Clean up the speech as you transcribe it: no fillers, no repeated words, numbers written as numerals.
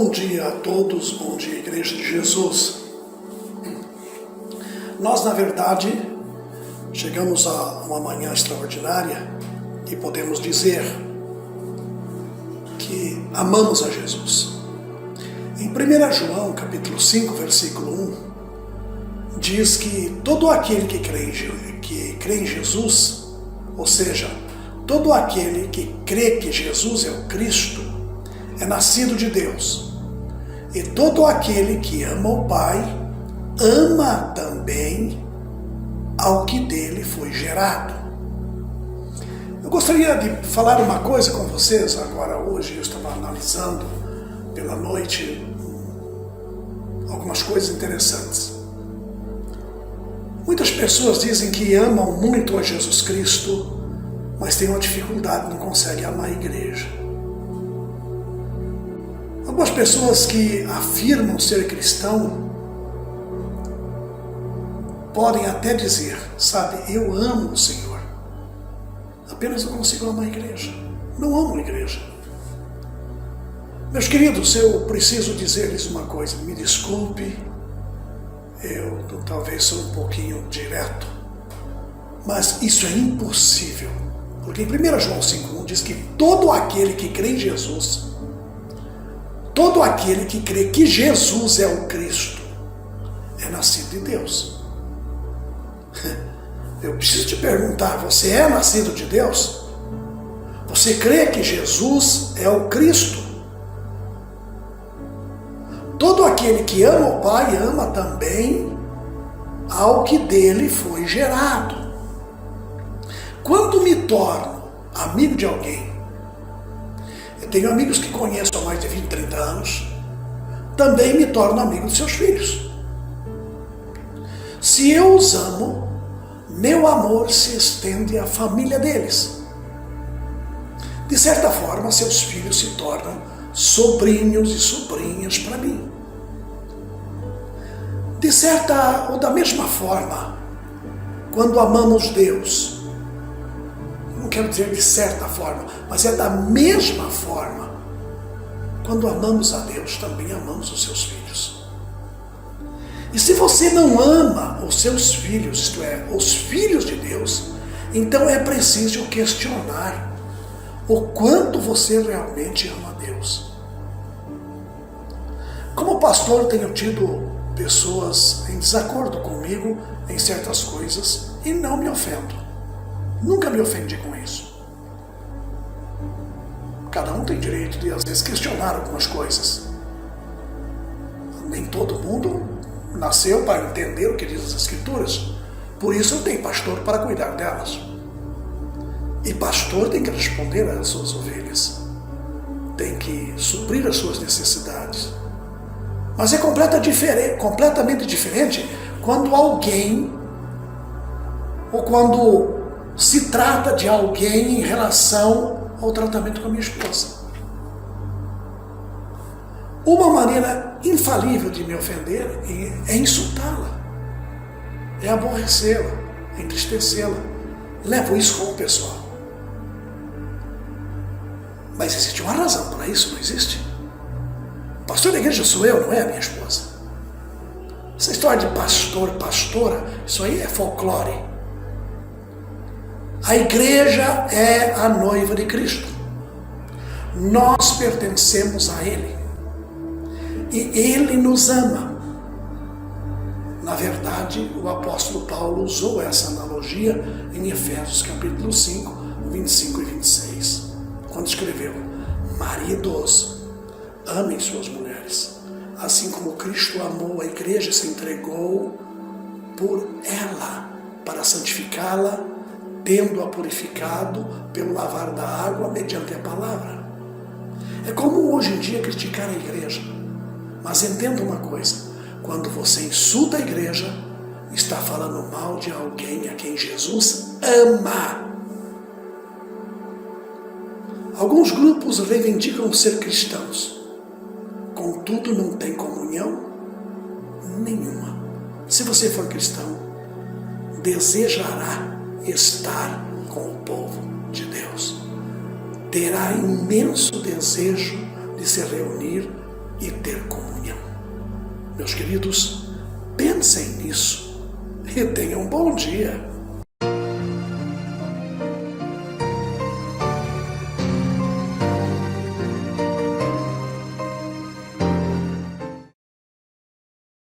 Bom dia a todos, bom dia Igreja de Jesus. Nós, na verdade, chegamos a uma manhã extraordinária e podemos dizer que amamos a Jesus. Em 1 João, capítulo 5, versículo 1, diz que todo aquele que crê em Jesus, ou seja, todo aquele que crê que Jesus é o Cristo, é nascido de Deus. E todo aquele que ama o Pai, ama também ao que dele foi gerado. Eu gostaria de falar uma coisa com vocês agora hoje. Eu estava analisando pela noite algumas coisas interessantes. Muitas pessoas dizem que amam muito a Jesus Cristo, mas têm uma dificuldade, não conseguem amar a igreja. Algumas pessoas que afirmam ser cristão podem até dizer, sabe, eu amo o Senhor, apenas não consigo amar a igreja, não amo a igreja. Meus queridos, eu preciso dizer-lhes uma coisa, me desculpe, eu talvez sou um pouquinho direto, mas isso é impossível, porque em 1 João 5,1 diz que todo aquele que crê em Jesus, todo aquele que crê que Jesus é o Cristo, é nascido de Deus. Eu preciso te perguntar, você é nascido de Deus? Você crê que Jesus é o Cristo? Todo aquele que ama o Pai, ama também ao que dele foi gerado. Quando me torno amigo de alguém, eu tenho amigos que conheço há mais de 20, 30 anos, também me torno amigo de seus filhos. Se eu os amo, meu amor se estende à família deles. De certa forma, seus filhos se tornam sobrinhos e sobrinhas para mim. De certa ou da mesma forma, quando amamos Deus, não quero dizer de certa forma, mas é da mesma forma, quando amamos a Deus, também amamos os seus filhos. E se você não ama os seus filhos, isto é, os filhos de Deus, então é preciso questionar o quanto você realmente ama a Deus. Como pastor, tenho tido pessoas em desacordo comigo em certas coisas e não me ofendo. Nunca me ofendi com isso. Cada um tem direito de, às vezes, questionar algumas coisas. Nem todo mundo nasceu para entender o que diz as Escrituras. Por isso eu tenho pastor para cuidar delas. E pastor tem que responder às suas ovelhas. Tem que suprir as suas necessidades. Mas é completamente diferente quando alguém, ou quando se trata de alguém em relação ao tratamento com a minha esposa. Uma maneira infalível de me ofender é insultá-la, é aborrecê-la, é entristecê-la. Levo isso como pessoal. Mas existe uma razão para isso, não existe? O pastor da igreja sou eu, não é a minha esposa. Essa história de pastor, pastora, isso aí é folclore. A igreja é a noiva de Cristo. Nós pertencemos a Ele. E Ele nos ama. Na verdade, o apóstolo Paulo usou essa analogia em Efésios capítulo 5, 25 e 26, quando escreveu: maridos, amem suas mulheres, assim como Cristo amou a igreja e se entregou por ela, para santificá-la, tendo-a purificado pelo lavar da água mediante a palavra. É comum hoje em dia criticar a igreja, mas entenda uma coisa: quando você insulta a igreja, está falando mal de alguém a quem Jesus ama. Alguns grupos reivindicam ser cristãos, contudo não têm comunhão nenhuma. Se você for cristão, desejará estar com o povo de Deus. Terá imenso desejo de se reunir e ter comunhão. Meus queridos, pensem nisso e tenham um bom dia.